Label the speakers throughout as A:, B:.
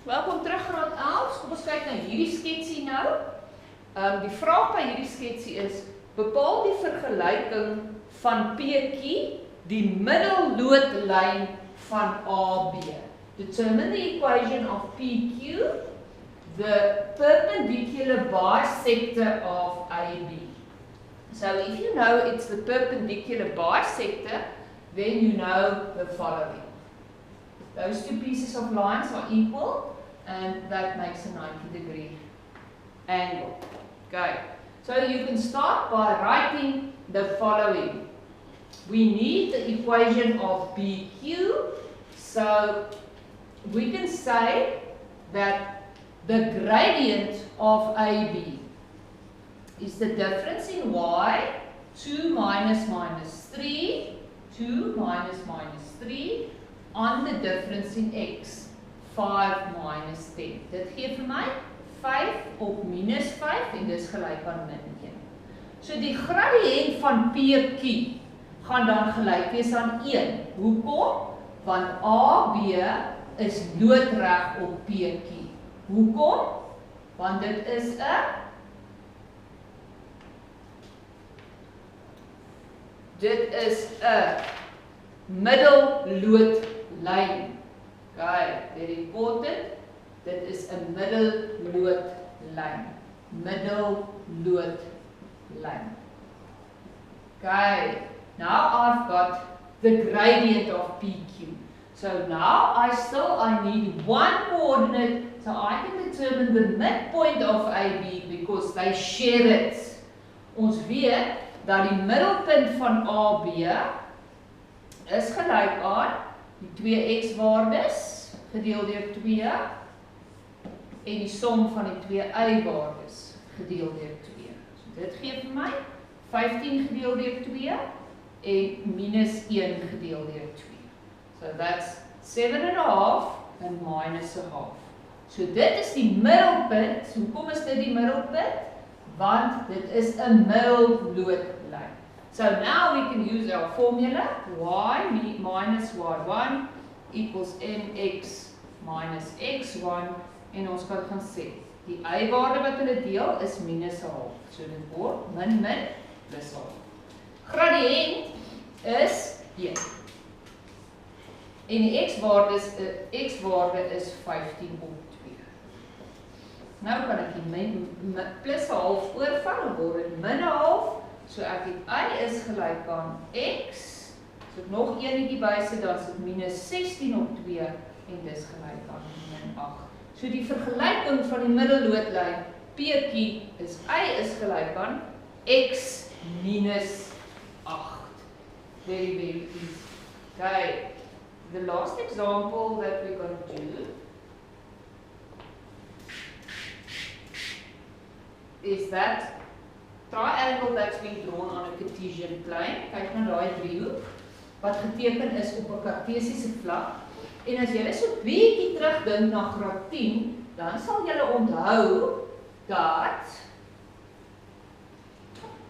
A: Welkom terug graad 11. Kom ons kyk na hierdie sketsie nou. Die vraag by hierdie sketsie is: bepaal die vergelyking van PQ, die middelloodlyn van AB. Determine the equation of PQ, the perpendicular bisector of AB. So if you know it's the perpendicular bisector, then you know the following. Those two pieces of lines are equal, and that makes a 90-degree angle. Okay, so you can start by writing the following. We need the equation of PQ, so we can say that the gradient of AB is the difference in y, 2 minus minus 3, 2 minus minus 3, on the difference in x, 5 minus 10. Dit gee vir my 5 op minus 5 en dis gelyk aan min 1. So die gradiënt van PQ gaan dan gelyk wees aan 1. Hoekom? Want AB is loodreg op PQ. Hoekom? Want dit is 'n middelloodlyn. Okay, very important. Dit is 'n middelloodlyn. Middelloodlyn. Okay, now I've got the gradient of PQ. So now I need one coordinate, so I can determine the midpoint of AB because they share it. Ons weet dat die middelpunt van AB is gelyk aan die 2x waardes gedeel deur 2 en die som van die 2 y waardes gedeel deur 2. So dit gee vir my 15 gedeel deur 2 en minus 1 gedeel deur 2. So that's 7.5 and minus 1/2. So dit is die middelpunt. Hoekom is dit die middelpunt? Want dit is 'n middelloodlyn. So now we can use our formula, y minus y1 equals mx minus x1, en ons kan gaan sê, die y-waarde wat hulle deel is minus 1/2. So dit word min plus 1/2. Gradiënt is 1. En die x-waarde is 15 op 2. Nou kan ek die plus 1/2 oorval en word dit min 1/2. So ek het y is gelyk aan x. So ek nog enetjie bysit, dan is dit minus 16 op 2 en dis gelyk aan min 8. So die vergelyking van die middelloodlyn PQ is y is gelyk aan x minus 8. Very, very easy. Okay. The last example that we're going to do is that triangle that's been drawn on a Cartesian plane. Kyk na daai driehoek wat geteken is op 'n kartesiese vlak. En as julle so bietjie terugdink na graad 10, dan sal julle onthou dat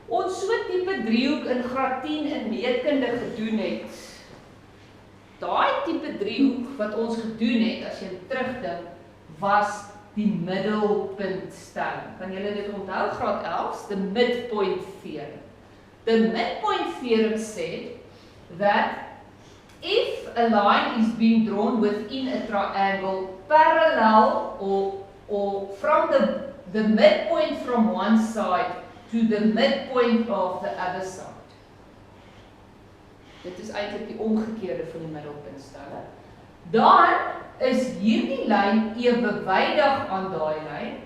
A: ons so 'n tipe driehoek in graad 10 in meetkunde gedoen het. Daai tipe driehoek wat ons gedoen het, as jy terugdink, was die middelpuntstelling. Kan julle dit onthou, graad 11, the midpoint theorem. The midpoint theorem said that if a line is being drawn within a triangle parallel or from the midpoint from one side to the midpoint of the other side. Dit is eintlik die omgekeerde van die middelpuntstelling. Dan is hierdie lyn ewewydig aan daai lyn,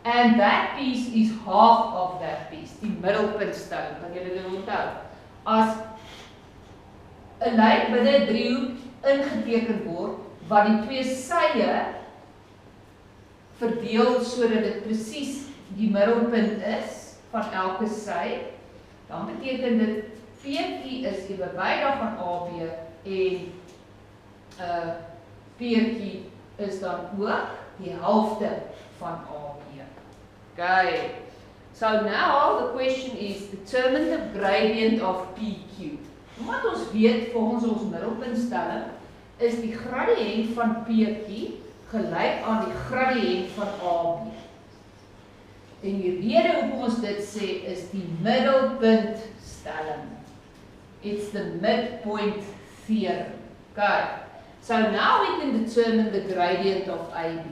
A: and that piece is half of that piece, die middelpuntstelling. Kan julle dit onthou? As 'n lyn binne 'n driehoek ingeteken word, wat die twee sye verdeel sodat dit presies die middelpunt is van elke sy, dan beteken dit PQ is ewewydig aan AB en PQ is dan ook die helfte van AB. Okay. So now the question is determine the gradient of PQ. Wat ons weet volgens ons middelpuntstelling is die gradiënt van PQ gelyk aan die gradiënt van AB. En die rede hoekom ons dit sê is die middelpuntstelling. It's the midpoint theorem. Okay. So now we can determine the gradient of AB.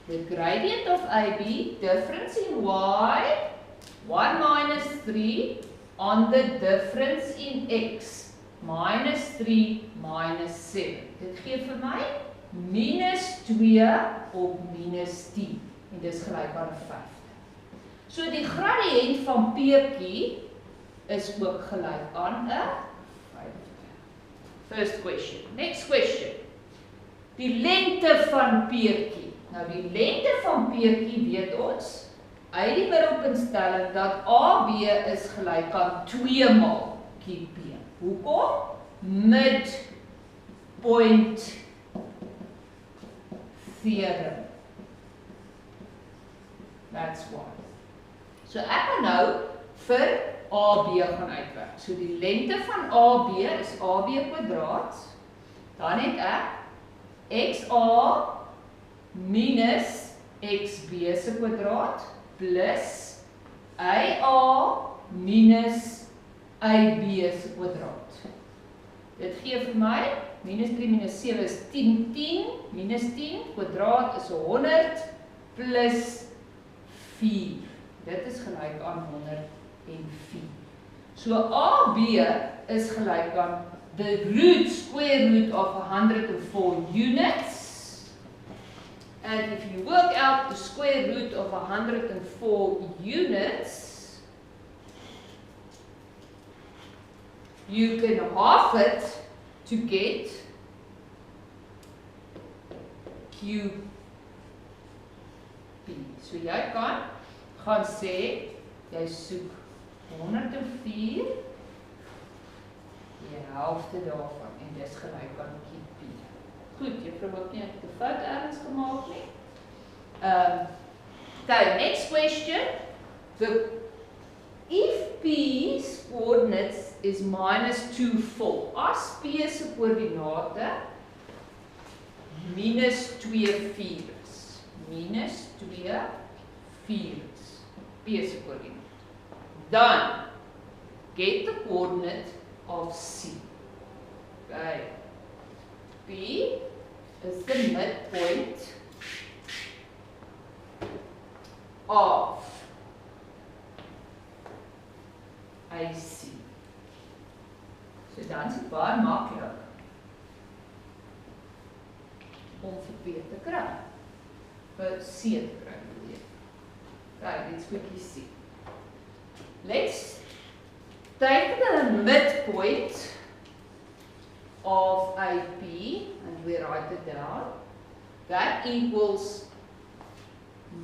A: The gradient of AB, difference in y, 1 minus 3 on the difference in x, minus 3 minus 7. Dit gee vir my minus 2 op minus 10. En dit is gelyk aan 5. So die gradiënt van PQ is ook gelyk aan 'n 5. First question. Next question. Die lengte van PQ. Nou die lengte van PQ weet ons uit die middelpuntstelling dat AB is gelyk aan 2 maal QP. Hoekom? Midpoint theorem. That's why. So ek gaan nou vir AB gaan uitwerk. So die lengte van AB is AB kwadraat. Dan het ek XA minus XB se kwadraat plus AA minus AB se kwadraat. Dit gee vir my minus 3 minus 7 is 10, 10 minus 10 kwadraat is 100 plus 4. Dit is gelyk aan 104. So AB is gelyk aan the square root of 104 units. And if you work out the square root of 104 units, you can half it to get QP. So jy kan gaan sê, jy soek 104, die helfte daarvan, en dis gelyk aan QP. Goed, juffrou ook nie 'n fout ergens gemaak nie. Okay, next question. If P's coordinates is minus 2, 4, as P se koördinate minus 2, 4 is. Minus 2, 4 is. P se koördinate. Dan get the coordinate of C. Okay. P is the midpoint of AC. So dan is dit baie maklik om vir P te kry. Vir C te kry. Okay, let's quickly see. Let's take the midpoint of AP, and we write it down. That equals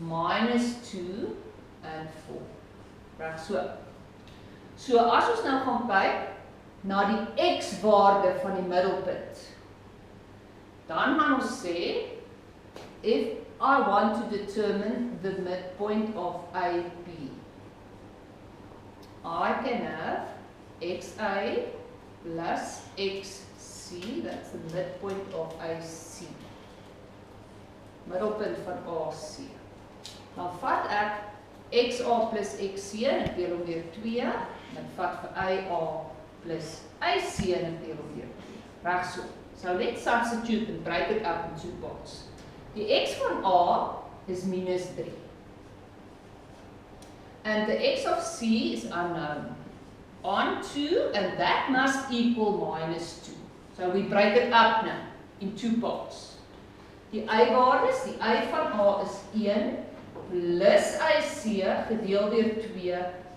A: minus 2 and 4. Reg so. So as ons nou gaan kyk na die x-waarde van die middelpunt, dan gaan ons sê, if I want to determine the midpoint of AP, I can have XA plus XC, that's the midpoint of AC. Middelpunt van AC. Dan vat ek XA plus XC en ek deel hom deur 2, en ek vat vir IA plus IC en ek deel hom deur 2. Reg so. So let's substitute and break it up in 2 parts. Die x van A is minus 3. And the x of C is unknown. On 2, and that must equal minus 2. So we break it up now in 2 parts. Die y-waardes, die y van A is 1 plus IC gedeel deur 2,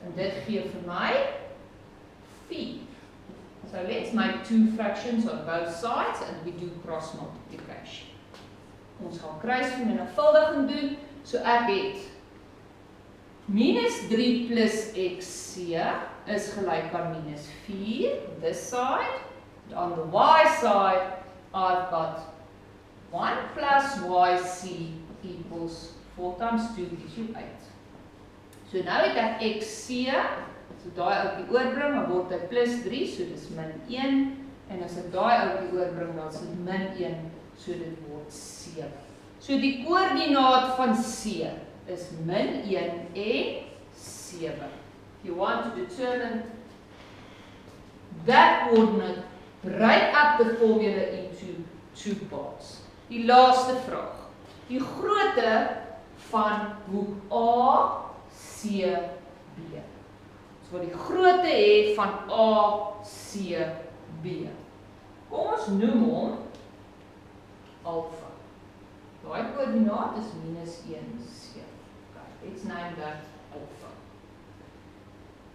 A: en dit gee vir my 4. So let's make 2 fractions on both sides and we do cross multiplication. Ons gaan kruisvermenigvuldiging doen, so ek het minus 3 plus XC is gelyk aan minus 4 on this side. And on the y side, I've got 1 plus YC equals 4 times 2 gives you 8. So nou het ek XC, so daai ouetjie oorbring, dan word dit plus 3, so dis min 1. En as ek daai ouetjie oorbring, dan is dit min 1, so dit word 7. So die koördinaat van C is -1 en 7. You want to determine that coordinate, break up the formula into 2 parts. Die laaste vraag. Die grootte van hoek ACB. So die grootte hê van ACB. Kom ons noem hom alpha. Daai koördinaat is -1, 7. Okay, let's name that alpha.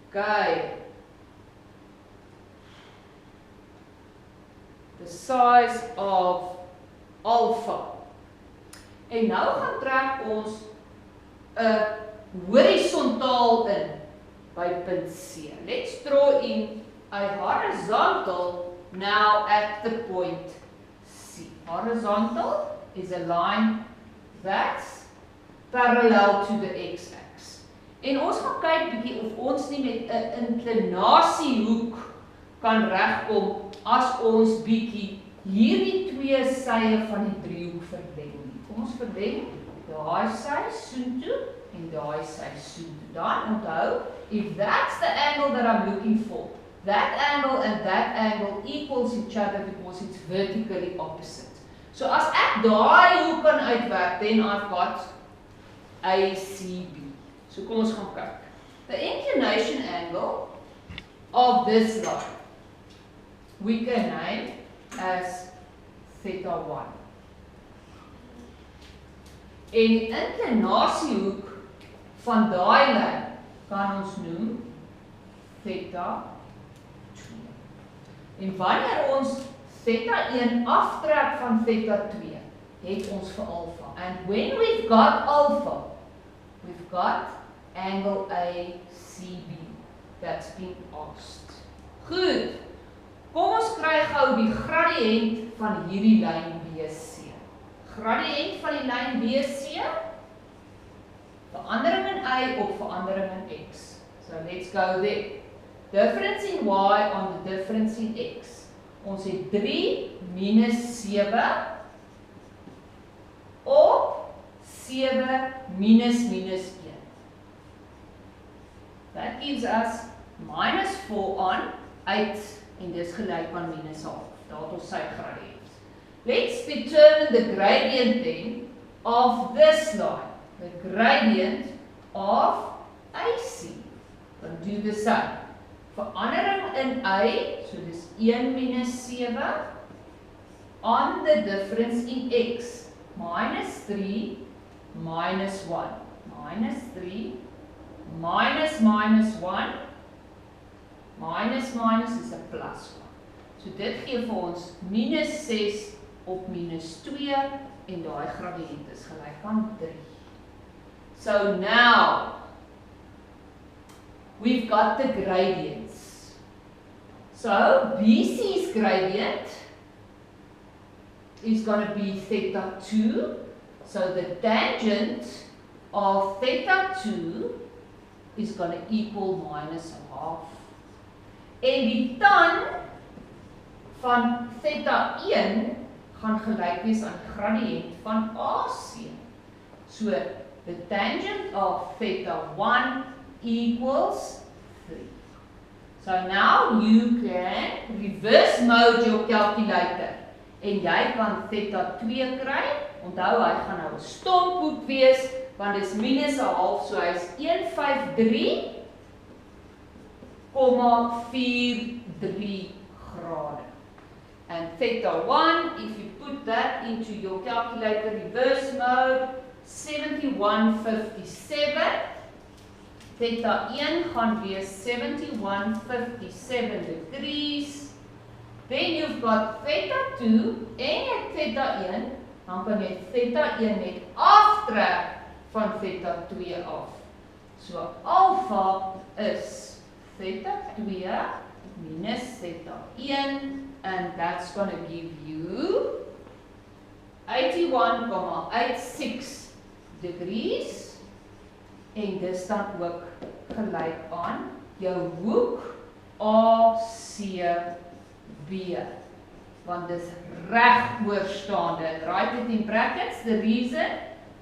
A: Okay. The size of alpha. En nou gaan trek ons 'n horisontaal in by punt C. Let's draw in a horizontal now at the point C. Horizontal is a line that's parallel to the x-axis. En ons gaan kyk bietjie of ons nie met 'n inklinasiehoek kan regkom as ons bietjie hierdie twee sye van die driehoek verleng. Kom ons verleng daai sy soontoe en daai sy soontoe. Dan onthou, if that's the angle that I'm looking for, that angle and that angle equals each other because it's vertically opposite. So as ek daai hoek kan uitwerk, then I've got ACB. So kom ons gaan kyk. The inclination angle of this line we can name as θ1. En die inklinasiehoek van daai lyn kan ons noem θ2. En wanneer ons θ1 aftrek van θ2, het ons vir alpha. And when we've got alpha, we've got angle ACB. That's been asked. Goed. Kom ons kry gou die gradiënt van hierdie lyn BC. Gradiënt van die lyn BC, verandering in y op verandering in x. So let's go there. Difference in y on the difference in x. Ons het 3 minus 7 op 7 minus 1. That gives us minus 4 on 8 en dis gelyk aan minus half. Daar het ons sy gradiënt. Let's determine the gradient then of this line. The gradient of AC. Dan do the same. Verandering in y, so dis 1 minus 7 on the difference in x. Minus 3 minus 1. Minus 3 minus minus 1. Minus minus is 'n plus 1. So dit gee vir ons minus 6 op minus 2 en daai gradiënt is gelyk aan 3. So now we've got the gradients. So BC's gradient is going to be θ2. So the tangent of θ2 is going to equal minus a half. En die tan van θ1 gaan gelyk wees aan die gradiënt van AC. So the tangent of θ1 equals 3. So now you can reverse mode your calculator en jy kan θ2 kry. Onthou hy gaan nou 'n stomphoek wees want dis minus 'n half, so hy's 153,43 grade. And θ1, if you put that into your calculator reverse mode, 7157. θ1 gaan wees 7157 degrees. Then you've got θ2 en θ1, dan kan jy θ1 net aftrek van θ2 af. So alpha is θ2 minus θ1 and that's going to give you 81,86 degrees en dis dan ook gelyk aan jou hoek ACB. want dis regoorstaande. Write it in brackets. The reason,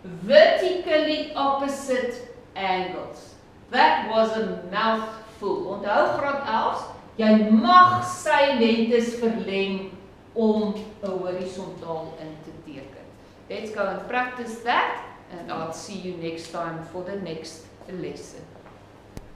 A: vertically opposite angles. That was a mouthful. Onthou graad 11, jy mag sy lengtes verleng om 'n horisontaal in te teken. Let's go and practice that, and I'll see you next time for the next lesson.